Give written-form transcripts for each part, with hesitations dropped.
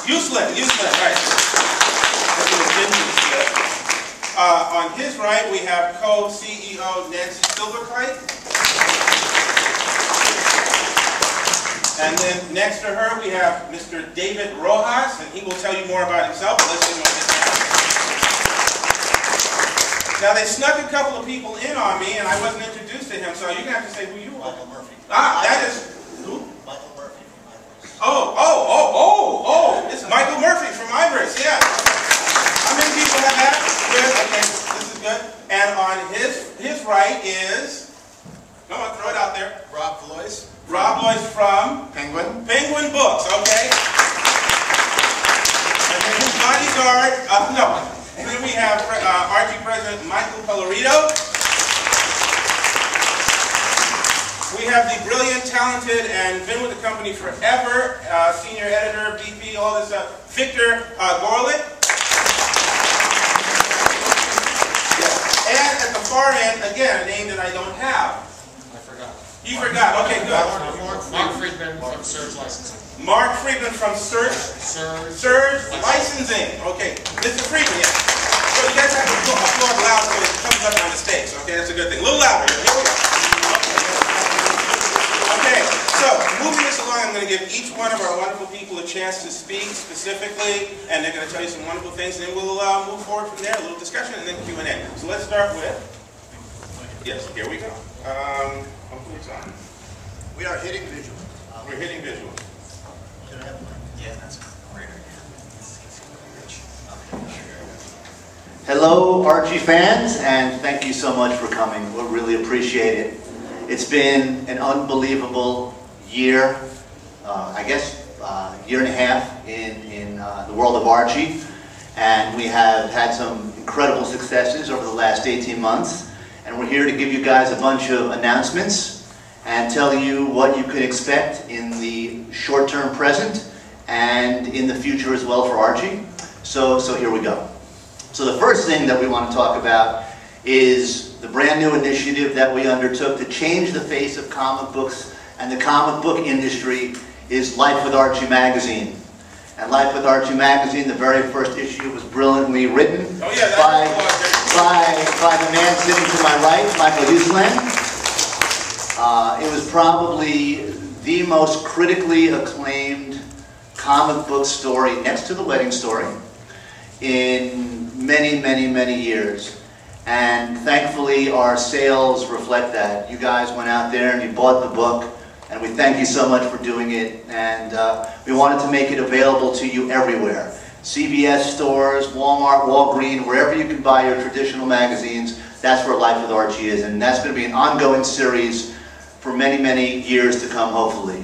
Uslan, right. On his right, we have co-CEO Nancy Silverclight. And then next to her, we have Mr. David Rojas, and he will tell you more about himself. But let's see what this is. Now, they snuck a couple of people in on me, and I wasn't introduced to him, so you're going to have to say who you are. Michael Murphy. Ah, that is... Who? Michael Murphy from Ivory. Oh, it's Michael Murphy from Ivory, yeah. How many people have that? Good, okay, this is good. And on his right is... Come on, throw it out there. Rob Floyce. Rob Loyce from Penguin. Penguin Books, okay. And then his bodyguard, no. And then we have Archie President Michael Pellerito. We have the brilliant, talented, and been with the company forever, senior editor, VP, all this stuff, Victor Gorlick. Yeah. And at the far end, again, a name that I don't have. You forgot. Okay, good. Mark Friedman from Surge Licensing. Mark Friedman from Surge Licensing. Okay, Mr. Friedman, yeah. So you guys have to applaud loud so it comes up on the stage. Okay, that's a good thing. A little louder. Here we go. Okay, so moving this along, I'm going to give each one of our wonderful people a chance to speak specifically, and they're going to tell you some wonderful things, and then we'll move forward from there, a little discussion, and then Q&A. So let's start with, yes, here we go. Hopefully it's on. We are hitting visual. We're hitting visual. Should I have one? Yeah, that's a great idea. Hello, Archie fans, and thank you so much for coming. We really appreciate it. It's been an unbelievable year, I guess year and a half in the world of Archie, and we have had some incredible successes over the last 18 months. And we're here to give you guys a bunch of announcements and tell you what you can expect in the short-term present and in the future as well for Archie. So here we go. So the first thing that we want to talk about is the brand new initiative that we undertook to change the face of comic books and the comic book industry is Life with Archie magazine. And Life with Archie magazine, the very first issue, was brilliantly written by the man sitting to my right, Michael Uslan. It was probably the most critically acclaimed comic book story, next to The Wedding Story, in many, many, many years. And thankfully, our sales reflect that. You guys went out there and you bought the book, and we thank you so much for doing it. And we wanted to make it available to you everywhere. CVS stores, Walmart, Walgreens, wherever you can buy your traditional magazines, that's where Life with Archie is. And that's going to be an ongoing series for many, many years to come, hopefully.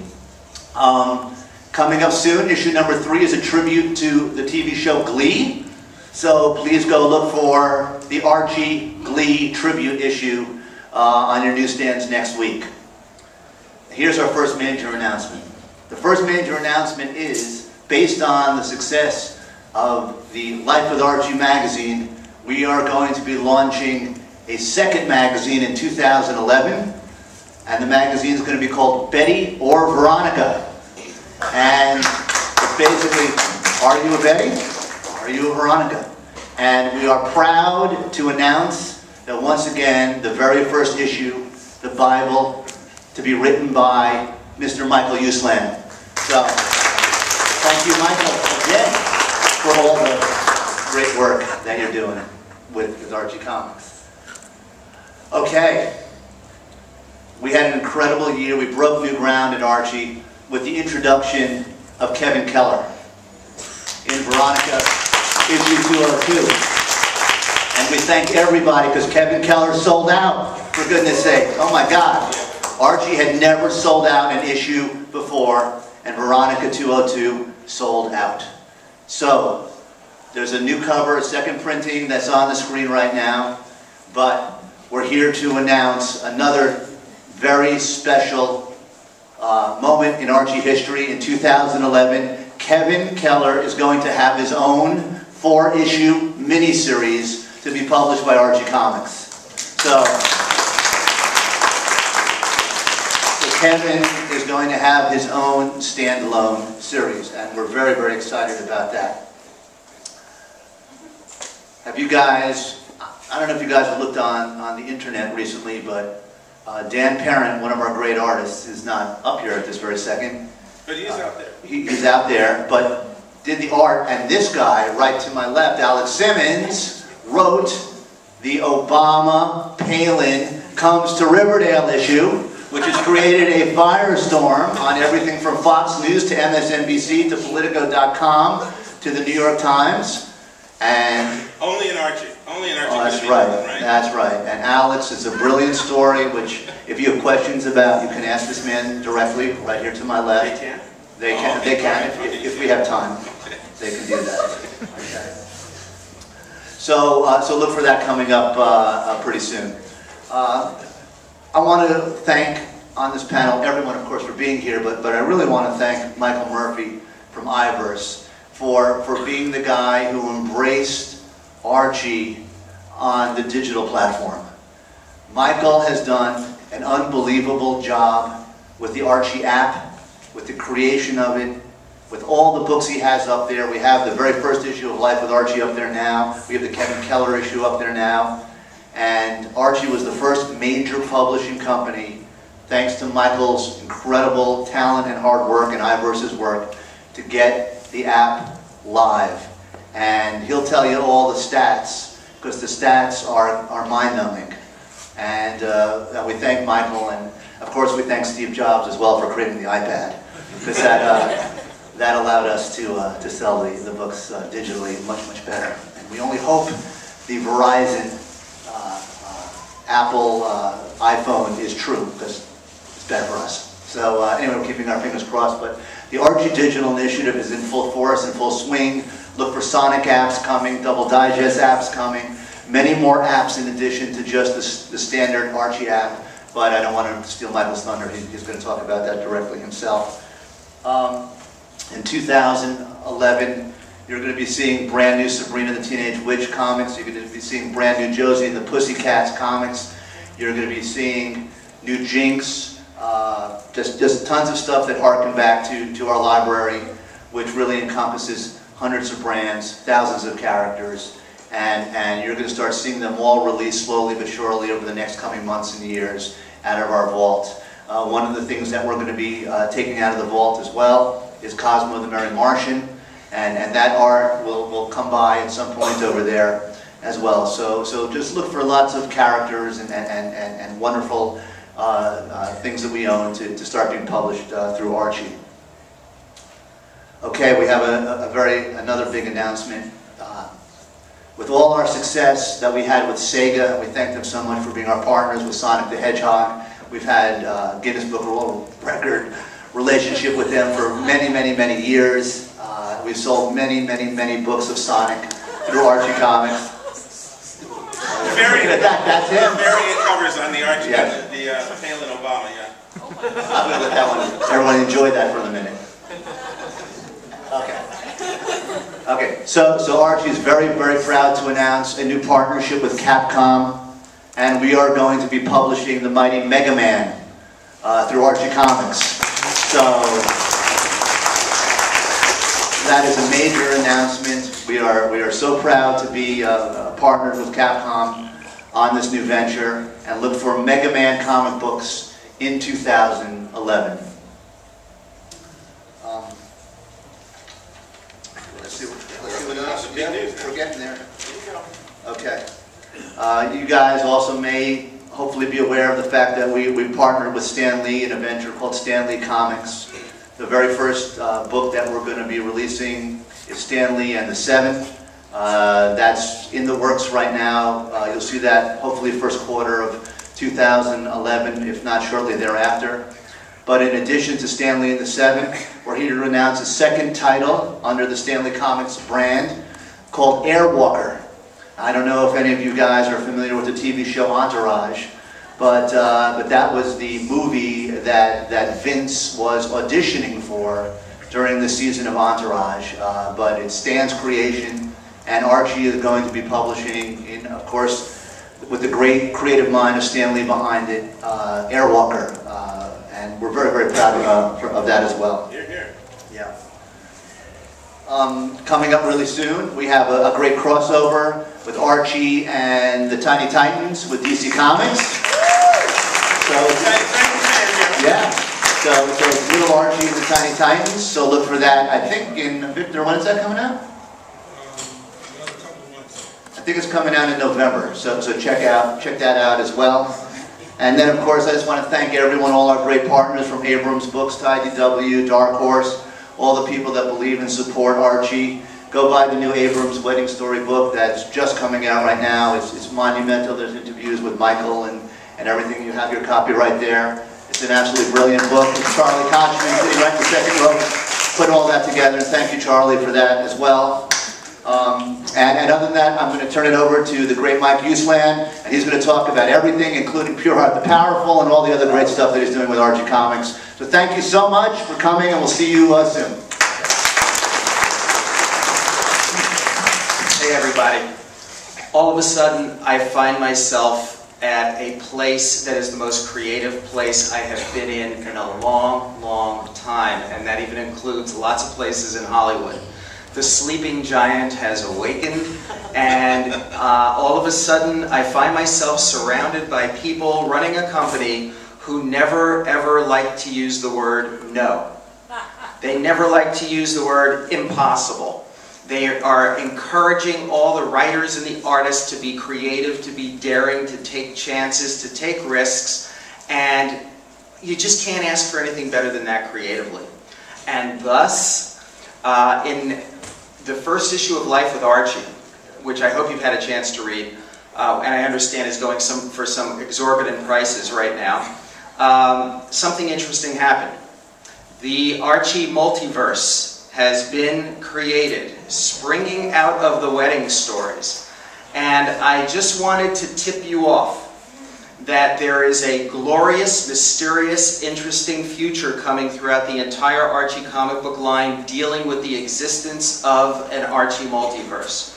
Coming up soon, issue number 3 is a tribute to the TV show Glee. So please go look for the Archie Glee tribute issue on your newsstands next week. Here's our first major announcement. The first major announcement is, based on the success of the Life with Archie magazine, we are going to be launching a second magazine in 2011, and the magazine is going to be called Betty or Veronica. And it's basically, are you a Betty? Are you a Veronica? And we are proud to announce that once again, the very first issue, the Bible, to be written by Mr. Michael Uslan. So, thank you, Michael, again, for all the great work that you're doing with Archie Comics. Okay, we had an incredible year. We broke new ground at Archie with the introduction of Kevin Keller in Veronica, issue 202. And we thank everybody because Kevin Keller sold out, for goodness sake. Oh my God. Archie had never sold out an issue before, and Veronica 202 sold out. So, there's a new cover, a second printing that's on the screen right now, but we're here to announce another very special moment in Archie history. In 2011, Kevin Keller is going to have his own 4-issue miniseries to be published by Archie Comics. So Kevin is going to have his own standalone series, and we're very, very excited about that. Have you guys, I don't know if you guys have looked on the internet recently, but Dan Parent, one of our great artists, is not up here at this very second. But he is out there. He's out there, but did the art, and this guy right to my left, Alex Simmons, wrote the Obama Palin Comes to Riverdale issue, which has created a firestorm on everything from Fox News to MSNBC to Politico.com to the New York Times. And Only in Archie. Only in Archie. oh, that's right. That's right. And Alex, it's a brilliant story, which if you have questions about, you can ask this man directly, right here to my left. They can? They can. Oh, They can. okay. If we have time, they can do that. Okay. So look for that coming up pretty soon. I want to thank on this panel everyone, of course, for being here, but I really want to thank Michael Murphy from iVerse for being the guy who embraced Archie on the digital platform. Michael has done an unbelievable job with the Archie app, with the creation of it, with all the books he has up there. We have the very first issue of Life with Archie up there now. We have the Kevin Keller issue up there now. And Archie was the first major publishing company, thanks to Michael's incredible talent and hard work and iVerse's work, to get the app live. And he'll tell you all the stats, because the stats are mind-numbing. And we thank Michael, and of course we thank Steve Jobs as well for creating the iPad, because that allowed us to sell the books digitally much better. And we only hope the Verizon Apple iPhone is true, because it's better for us. So anyway, we're keeping our fingers crossed, but the Archie Digital Initiative is in full force, in full swing. Look for Sonic apps coming, Double Digest apps coming, many more apps in addition to just the standard Archie app, but I don't want to steal Michael's thunder. He's going to talk about that directly himself. In 2011, you're going to be seeing brand new Sabrina the Teenage Witch comics. You're going to be seeing brand new Josie and the Pussycats comics. You're going to be seeing new Jinx. Just tons of stuff that harken back to our library, which really encompasses hundreds of brands, thousands of characters, and you're going to start seeing them all released slowly but surely over the next coming months and years out of our vault. One of the things that we're going to be taking out of the vault as well is Cosmo the Merry Martian. And that art will come by at some point over there as well. So just look for lots of characters and wonderful things that we own to start being published through Archie. Okay, we have another big announcement. With all our success that we had with Sega, and we thank them so much for being our partners with Sonic the Hedgehog. We've had Guinness Book of World Record relationship with them for many years. We've sold many books of Sonic through Archie Comics. That's him. Variant covers on the Archie, Yes. the Palin Obama, yeah. I'm going to let that one. Everyone enjoy that for a minute. Okay. So Archie is very proud to announce a new partnership with Capcom, and we are going to be publishing the mighty Mega Man through Archie Comics. So that is a major announcement. We are so proud to be partnered with Capcom on this new venture, and look for Mega Man comic books in 2011. Let's see what else we're getting there. Okay. You guys also may hopefully be aware of the fact that we partnered with Stan Lee in a venture called Stan Lee Comics. The very first book that we're going to be releasing is Stan Lee and the Seventh. That's in the works right now. You'll see that hopefully first quarter of 2011, if not shortly thereafter. But in addition to Stan Lee and the Seventh, we're here to announce a second title under the Stan Lee Comics brand called Airwalker. I don't know if any of you guys are familiar with the TV show Entourage, but that was the movie that Vince was auditioning for during the season of Entourage. But it's Stan's creation, and Archie is going to be publishing, in, of course, with the great creative mind of Stan Lee behind it, Airwalker. and we're very, very proud of that as well. Here, here. Yeah. Coming up really soon, we have a great crossover with Archie and the Tiny Titans with DC Comics. So, yeah. So it's Little Archie and the Tiny Titans. So look for that. I think in Victor, when is that coming out? I think it's coming out in November. So check that out as well. And then of course I just want to thank everyone, all our great partners from Abrams Books to IDW, Dark Horse, all the people that believe and support Archie. Go buy the new Abrams Wedding Story book that's just coming out right now. It's monumental. There's interviews with Michael and everything. You have your copy right there. It's an absolutely brilliant book. It's Charlie Kochman sitting right in the second row, put all that together. And thank you, Charlie, for that as well. And other than that, I'm going to turn it over to the great Mike Uslan, and he's going to talk about everything, including Pure Heart the Powerful and all the other great stuff that he's doing with Archie Comics. So thank you so much for coming, and we'll see you soon. Hey everybody. All of a sudden, I find myself at a place that is the most creative place I have been in a long, long time, and that even includes lots of places in Hollywood. The sleeping giant has awakened, and all of a sudden I find myself surrounded by people running a company who never ever like to use the word no. They never like to use the word impossible. They are encouraging all the writers and the artists to be creative, to be daring, to take chances, to take risks, and you just can't ask for anything better than that creatively. And thus, in the first issue of Life with Archie, which I hope you've had a chance to read, and I understand is going for some exorbitant prices right now, something interesting happened. The Archie multiverse has been created, springing out of the wedding stories. And I just wanted to tip you off that there is a glorious, mysterious, interesting future coming throughout the entire Archie comic book line dealing with the existence of an Archie multiverse.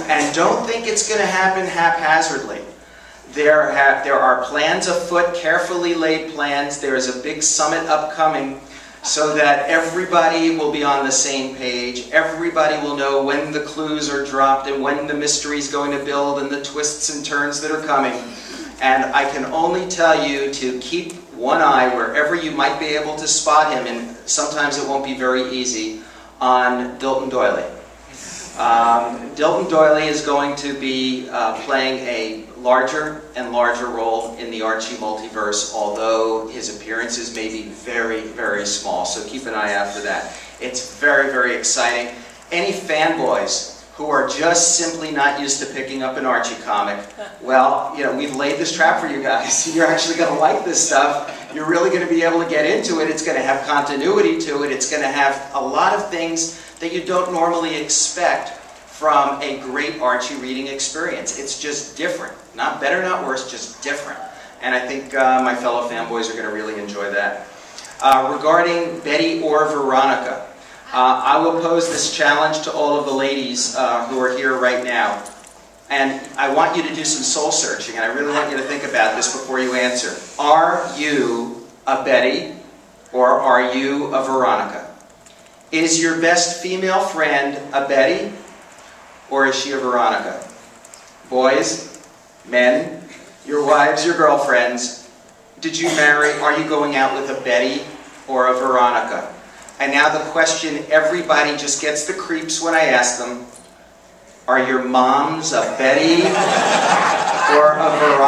And don't think it's going to happen haphazardly. There are plans afoot, carefully laid plans. There is a big summit upcoming so that everybody will be on the same page. Everybody will know when the clues are dropped and when the mystery is going to build and the twists and turns that are coming. And I can only tell you to keep one eye wherever you might be able to spot him, and sometimes it won't be very easy, on Dilton Doily. Dilton Doily is going to be playing a larger and larger role in the Archie multiverse, although his appearances may be very, very small. So keep an eye out for that. It's very, very exciting. Any fanboys who are just simply not used to picking up an Archie comic, well, you know, we've laid this trap for you guys. You're actually going to like this stuff. You're really going to be able to get into it. It's going to have continuity to it. It's going to have a lot of things that you don't normally expect from a great Archie reading experience. It's just different. Not better, not worse, just different. And I think my fellow fanboys are going to really enjoy that. Regarding Betty or Veronica, I will pose this challenge to all of the ladies who are here right now. And I want you to do some soul searching, and I really want you to think about this before you answer. Are you a Betty or are you a Veronica? Is your best female friend a Betty or is she a Veronica? Boys, men, your wives, your girlfriends, did you marry, are you going out with a Betty or a Veronica? And now the question everybody just gets the creeps when I ask them, are your moms a Betty or a Veronica?